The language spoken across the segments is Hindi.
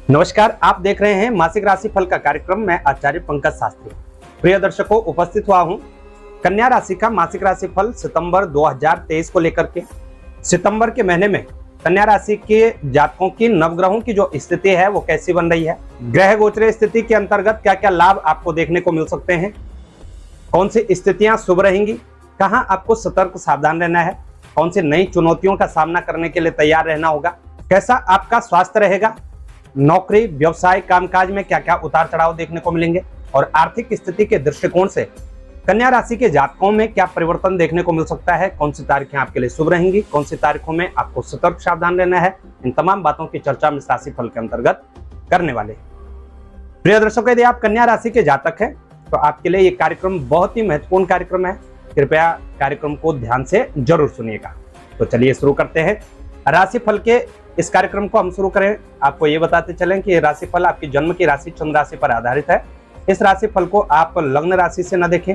नमस्कार, आप देख रहे हैं मासिक राशि फल का कार्यक्रम। मैं आचार्य पंकज शास्त्री। प्रिय दर्शकों, उपस्थित हुआ हूं कन्या राशि का मासिक राशि फल सितंबर 2023 को लेकर के। सितंबर के महीने में कन्या राशि के जातकों की नवग्रहों की जो स्थिति है वो कैसी बन रही है, ग्रह गोचर स्थिति के अंतर्गत क्या क्या लाभ आपको देखने को मिल सकते हैं, कौन सी स्थितियां शुभ रहेंगी, कहां आपको सतर्क सावधान रहना है, कौन सी नई चुनौतियों का सामना करने के लिए तैयार रहना होगा, कैसा आपका स्वास्थ्य रहेगा, नौकरी व्यवसाय कामकाज में क्या क्या उतार चढ़ाव देखने को मिलेंगे, और आर्थिक स्थिति के दृष्टिकोण से कन्या राशि के जातकों में क्या परिवर्तन देखने को मिल सकता है, कौन सी तारीखें आपके लिए शुभ रहेंगी, कौन सी तारीखों में आपको सतर्क सावधान रहना है। इन तमाम बातों की चर्चा हम इस राशि फल के अंतर्गत करने वाले। प्रिय दर्शकों, यदि आप कन्या राशि के जातक हैं तो आपके लिए ये कार्यक्रम बहुत ही महत्वपूर्ण कार्यक्रम है। कृपया कार्यक्रम को ध्यान से जरूर सुनिएगा। तो चलिए शुरू करते हैं राशि फल के इस कार्यक्रम को हम शुरू करें। आपको ये बताते चलें कि राशि फल आपकी जन्म की राशि चंद्र राशि पर आधारित है। इस राशि फल को आप लग्न राशि से न देखें।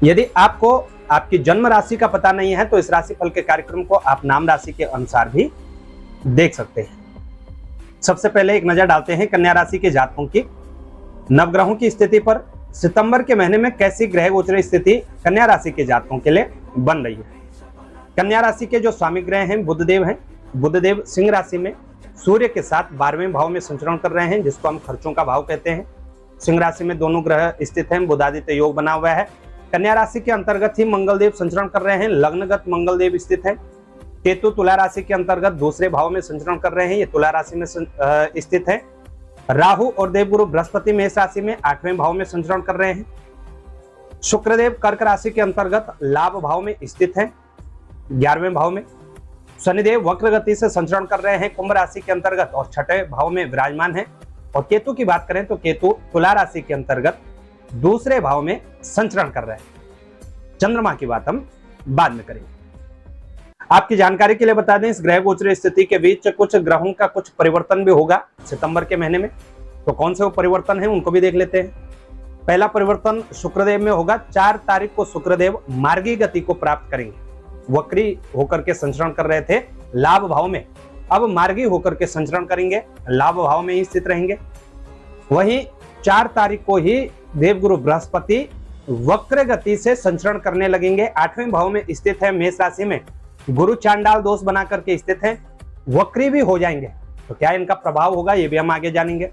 यदि आपको आपकी जन्म राशि का पता नहीं है तो इस राशि फल के कार्यक्रम को आप नाम राशि के अनुसार भी देख सकते हैं। सबसे पहले एक नजर डालते हैं कन्या राशि के जातकों की नवग्रहों की स्थिति पर। सितंबर के महीने में कैसी ग्रह गोचर स्थिति कन्या राशि के जातकों के लिए बन रही है। कन्या राशि के जो स्वामी ग्रह हैं बुधदेव हैं। बुधदेव सिंह राशि में सूर्य के साथ 12वें भाव में संचरण कर रहे हैं, जिसको हम खर्चों का भाव कहते हैं। सिंह राशि में दोनों ग्रह स्थित हैं, बुधादित्य योग बना हुआ है। कन्या राशि के अंतर्गत ही मंगलदेव संचरण कर रहे हैं, लग्नगत मंगलदेव स्थित है। केतु तुला राशि के अंतर्गत दूसरे भाव में संचरण कर रहे हैं, ये तुला राशि में स्थित है। राहु और देवगुरु बृहस्पति मेष राशि में 8वें भाव में संचरण कर रहे हैं। शुक्रदेव कर्क राशि के अंतर्गत लाभ भाव में स्थित है, 11वें भाव में। शनिदेव वक्र गति से संचरण कर रहे हैं कुंभ राशि के अंतर्गत और 6ठे भाव में विराजमान है। और केतु की बात करें तो केतु तुला राशि के अंतर्गत दूसरे भाव में संचरण कर रहे हैं। चंद्रमा की बात हम बाद में करेंगे। आपकी जानकारी के लिए बता दें, इस ग्रह गोचर स्थिति के बीच कुछ ग्रहों का कुछ परिवर्तन भी होगा सितंबर के महीने में। तो कौन से वो परिवर्तन है उनको भी देख लेते हैं। पहला परिवर्तन शुक्रदेव में होगा। 4 तारीख को शुक्रदेव मार्गी गति को प्राप्त करेंगे। वक्री होकर के संचरण कर रहे थे लाभ भाव में, अब मार्गी होकर के संचरण करेंगे, लाभ भाव में ही स्थित रहेंगे। वहीं 4 तारीख को ही देवगुरु बृहस्पति वक्र गति से संचरण करने लगेंगे। 8वें भाव में स्थित है मेष राशि में, गुरु चांडाल दोष बना करके स्थित है, वक्री भी हो जाएंगे। तो क्या इनका प्रभाव होगा ये भी हम आगे जानेंगे।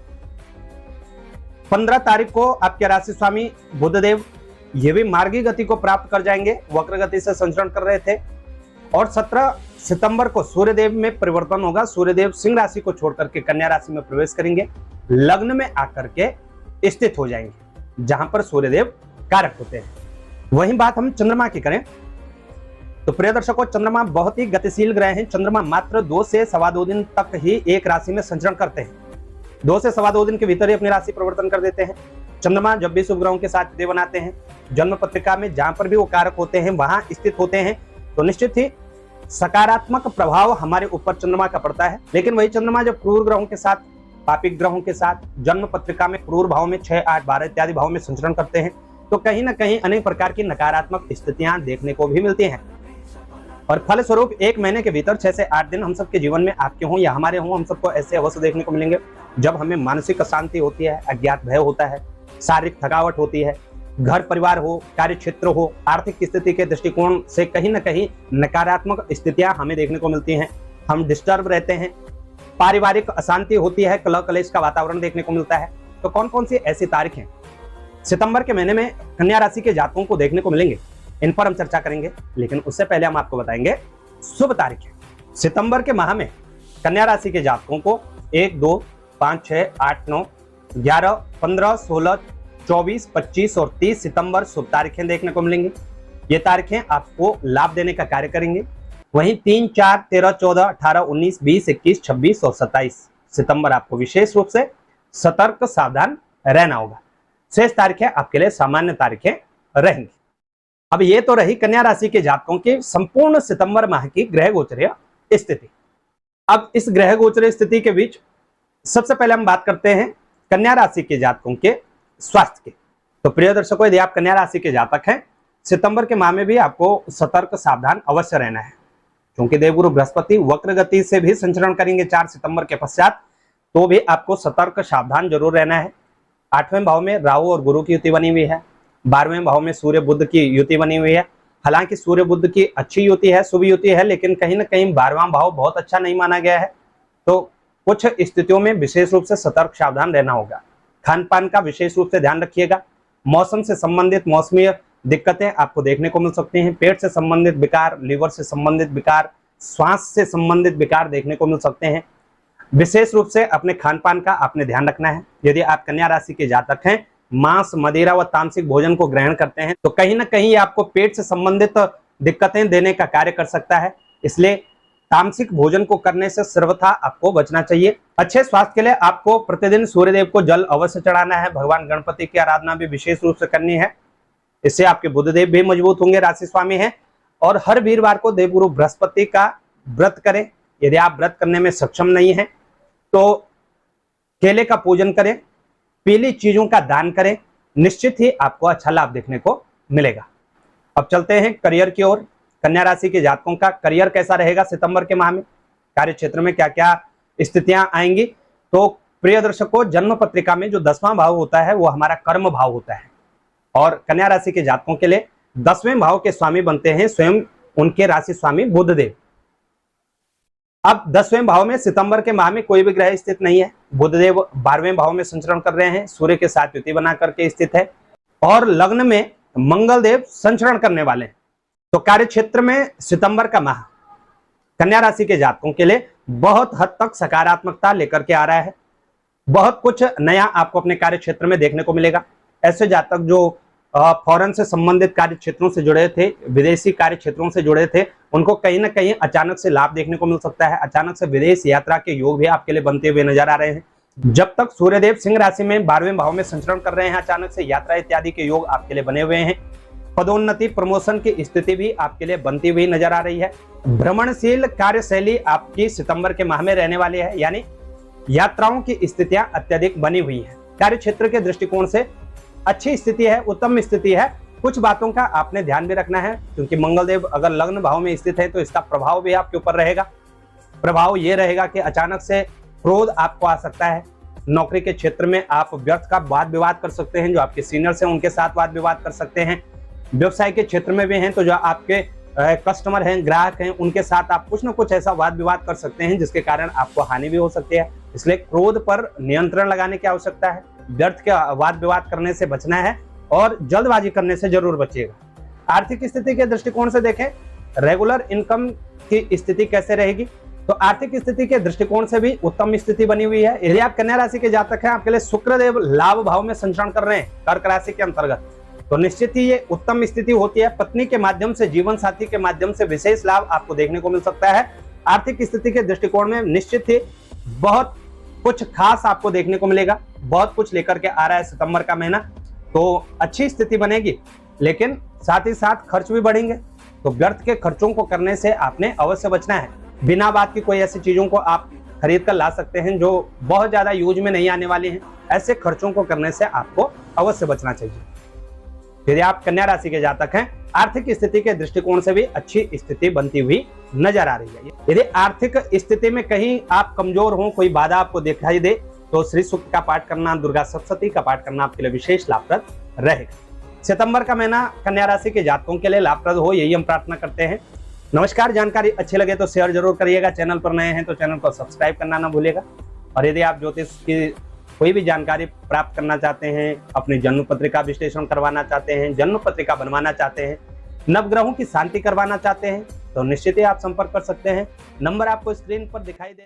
15 तारीख को आपके राशि स्वामी बुधदेव ये भी मार्गी गति को प्राप्त कर जाएंगे, वक्र गति से संचरण कर रहे थे। और 17 सितंबर को सूर्यदेव में परिवर्तन होगा। सूर्यदेव सिंह राशि को छोड़ करके कन्या राशि में प्रवेश करेंगे, लग्न में आकर के स्थित हो जाएंगे जहां पर सूर्यदेव कारक होते हैं। वहीं बात हम चंद्रमा की करें तो प्रिय दर्शकों, चंद्रमा बहुत ही गतिशील ग्रह हैं। चंद्रमा मात्र 2 से सवा 2 दिन तक ही एक राशि में संचरण करते हैं। 2 से सवा 2 दिन के भीतर ही अपनी राशि परिवर्तन कर देते हैं। चंद्रमा जब भी शुभ ग्रहों के साथ युति बनाते हैं, जन्म पत्रिका में जहां पर भी वो कारक होते हैं वहां स्थित होते हैं, तो निश्चित ही सकारात्मक प्रभाव हमारे ऊपर चंद्रमा का पड़ता है। लेकिन वही चंद्रमा जब क्रूर ग्रहों के साथ, पापिक ग्रहों के साथ जन्म पत्रिका में क्रूर भाव में 6, 8, 12 इत्यादि भाव में संचरण करते हैं तो कहीं ना कहीं अनेक प्रकार की नकारात्मक स्थितियां देखने को भी मिलती हैं। और फलस्वरूप 1 महीने के भीतर 6 से 8 दिन हम सबके जीवन में, आपके हों या हमारे हों, हम सबको ऐसे अवश्य देखने को मिलेंगे जब हमें मानसिक अशांति होती है, अज्ञात भय होता है, शारीरिक थकावट होती है, घर परिवार हो, कार्य क्षेत्र हो, आर्थिक स्थिति के दृष्टिकोण से कहीं ना कहीं नकारात्मक स्थितियां हमें देखने को मिलती हैं। हम डिस्टर्ब रहते हैं, पारिवारिक अशांति होती है, कलह कलेश का वातावरण देखने को मिलता है। तो कौन कौन सी ऐसी तारीखें सितंबर के महीने में कन्या राशि के जातकों को देखने को मिलेंगे, इन पर हम चर्चा करेंगे। लेकिन उससे पहले हम आपको बताएंगे शुभ तारीखें। सितंबर के माह में कन्या राशि के जातकों को 1, 2, 5, 6, 8, 9, 11, 15, 16, 24, 25 और 30 सितंबर शुभ तारीखें देखने को मिलेंगी। ये तारीखें आपको लाभ देने का कार्य करेंगे। वहीं 3, 4, 13, 14, 18, 19, 20, 21, 26 और 27 सितंबर आपको विशेष रूप से सतर्क सावधान रहना होगा। शेष तारीखें आपके लिए सामान्य तारीखें रहेंगी। अब ये तो रही कन्या राशि के जातकों की संपूर्ण सितंबर माह की ग्रह गोचरीय स्थिति। अब इस ग्रह गोचरीय स्थिति के बीच सबसे पहले हम बात करते हैं कन्या राशि के जातकों के स्वास्थ्य की। तो प्रिय दर्शकों, यदि आप कन्या राशि के जातक हैं, सितंबर के माह में भी आपको सतर्क सावधान अवश्य रहना है, क्योंकि देवगुरु बृहस्पति वक्र गति से भी संचरण करेंगे 4 सितंबर के पश्चात। तो भी आपको सतर्क सावधान जरूर रहना है। 8वें भाव में राहु और गुरु की युति बनी हुई है। 12वें भाव में सूर्य बुध की युति बनी हुई है। हालांकि सूर्य बुध की अच्छी युति है, शुभ युति है, लेकिन कहीं ना कहीं 12वां भाव बहुत अच्छा नहीं माना गया है। तो कुछ स्थितियों में विशेष रूप से सतर्क सावधान रहना होगा। खान पान का विशेष रूप से ध्यान रखिएगा। मौसम से संबंधित मौसमी दिक्कतें आपको देखने को मिल सकती हैं। पेट से संबंधित विकार, लीवर से संबंधित विकार, श्वास से संबंधित विकार देखने को मिल सकते हैं। विशेष रूप से अपने खान पान का आपने ध्यान रखना है। यदि आप कन्या राशि के जातक हैं, मांस, मदिरा व तामसिक भोजन को ग्रहण करते हैं, तो कहीं ना कहीं आपको पेट से संबंधित दिक्कतें देने का कार्य कर सकता है। इसलिए तामसिक भोजन को करने से सर्वथा आपको बचना चाहिए। अच्छे स्वास्थ्य के लिए आपको प्रतिदिन सूर्यदेव को जल अवश्य चढ़ाना है। भगवान गणपति की आराधना भी विशेष रूप से करनी है। इससे आपके बुधदेव भी मजबूत होंगे, राशि स्वामी हैं। और हर वीरवार को देवगुरु बृहस्पति का व्रत करें। यदि आप व्रत करने में सक्षम नहीं हैं तो केले का पूजन करें, पीली चीजों का दान करें, निश्चित ही आपको अच्छा लाभ देखने को मिलेगा। अब चलते हैं करियर की ओर। कन्या राशि के जातकों का करियर कैसा रहेगा सितंबर के माह में, कार्य क्षेत्र में क्या क्या स्थितियां आएंगी। तो प्रिय दर्शकों, जन्म पत्रिका में जो 10वां भाव होता है वो हमारा कर्म भाव होता है और कन्या राशि के जातकों के लिए 10वें भाव के स्वामी बनते हैं स्वयं उनके राशि स्वामी बुधदेव। अब 10वें भाव में सितंबर के माह में कोई भी ग्रह स्थित नहीं है। बुधदेव 12वें भाव में संचरण कर रहे हैं, सूर्य के साथ युति बना करके स्थित है और लग्न में मंगल देव संचरण करने वाले हैं। तो कार्य क्षेत्र में सितंबर का माह कन्या राशि के जातकों के लिए बहुत हद तक सकारात्मकता लेकर के आ रहा है। बहुत कुछ नया आपको अपने कार्य क्षेत्र में देखने को मिलेगा। ऐसे जातक जो फॉरेन से संबंधित कार्य क्षेत्रों से जुड़े थे, विदेशी कार्य क्षेत्रों से जुड़े थे, उनको कहीं ना कहीं अचानक से लाभ देखने को मिल सकता है। अचानक से विदेश यात्रा के योग भी आपके लिए बनते हुए नजर आ रहे हैं। जब तक सूर्यदेव सिंह राशि में 12वें भाव में संचरण कर रहे हैं, अचानक से यात्रा इत्यादि के योग आपके लिए बने हुए हैं। पदोन्नति, प्रमोशन की स्थिति भी आपके लिए बनती हुई नजर आ रही है। भ्रमणशील कार्यशैली आपकी सितंबर के माह में रहने वाली है, यानी यात्राओं की स्थितियां अत्यधिक बनी हुई है। कार्य क्षेत्र के दृष्टिकोण से अच्छी स्थिति है, उत्तम स्थिति है। कुछ बातों का आपने ध्यान भी रखना है, क्योंकि मंगलदेव अगर लग्न भाव में स्थित है तो इसका प्रभाव भी आपके ऊपर रहेगा। प्रभाव ये रहेगा कि अचानक से क्रोध आपको आ सकता है। नौकरी के क्षेत्र में आप व्यर्थ का वाद विवाद कर सकते हैं, जो आपके सीनियर्स हैं उनके साथ वाद विवाद कर सकते हैं। व्यवसाय के क्षेत्र में भी हैं तो जो आपके कस्टमर हैं, ग्राहक हैं, उनके साथ आप कुछ ना कुछ ऐसा वाद विवाद कर सकते हैं जिसके कारण आपको हानि भी हो सकती है। इसलिए क्रोध पर नियंत्रण लगाने की आवश्यकता है। व्यर्थ के वाद विवाद करने से बचना है और जल्दबाजी करने से जरूर बचिएगा। आर्थिक स्थिति के दृष्टिकोण से देखें, रेगुलर इनकम की स्थिति कैसे रहेगी, तो आर्थिक स्थिति के दृष्टिकोण से भी उत्तम स्थिति बनी हुई है। यदि आप कन्या राशि के जातक हैं, आपके लिए शुक्रदेव लाभ भाव में संचरण कर रहे हैं कर्क राशि के अंतर्गत, तो निश्चित ही ये उत्तम स्थिति होती है। पत्नी के माध्यम से, जीवन साथी के माध्यम से विशेष लाभ आपको देखने को मिल सकता है। आर्थिक स्थिति के दृष्टिकोण में निश्चित ही बहुत कुछ खास आपको देखने को मिलेगा। बहुत कुछ लेकर के आ रहा है सितंबर का महीना, तो अच्छी स्थिति बनेगी, लेकिन साथ ही साथ खर्च भी बढ़ेंगे। तो व्यर्थ के खर्चों को करने से आपने अवश्य बचना है। बिना बात की कोई ऐसी चीजों को आप खरीद कर ला सकते हैं जो बहुत ज्यादा यूज में नहीं आने वाली हैं। ऐसे खर्चों को करने से आपको अवश्य बचना चाहिए। यदि आप कन्या राशि के जातक हैं, आर्थिक स्थिति के दृष्टिकोण से भी अच्छी स्थिति बनती हुई नजर आ रही है। यदि आर्थिक स्थिति में कहीं आप कमजोर हो, कोई बाधा आपको दिखाई दे, तो श्री सूक्त का पाठ करना, दुर्गा सप्तशती का पाठ करना आपके लिए विशेष लाभप्रद रहेगा। सितंबर का महीना कन्या राशि के जातकों के लिए लाभप्रद हो, यही हम प्रार्थना करते हैं। नमस्कार। जानकारी अच्छी लगे तो शेयर जरूर करिएगा। चैनल पर नए हैं तो चैनल को सब्सक्राइब करना ना भूलिएगा। और यदि आप ज्योतिष की कोई भी जानकारी प्राप्त करना चाहते हैं, अपनी जन्म पत्रिका विश्लेषण करवाना चाहते हैं, जन्म पत्रिका बनवाना चाहते हैं, नवग्रहों की शांति करवाना चाहते हैं, तो निश्चित ही आप संपर्क कर सकते हैं। नंबर आपको स्क्रीन पर दिखाई दे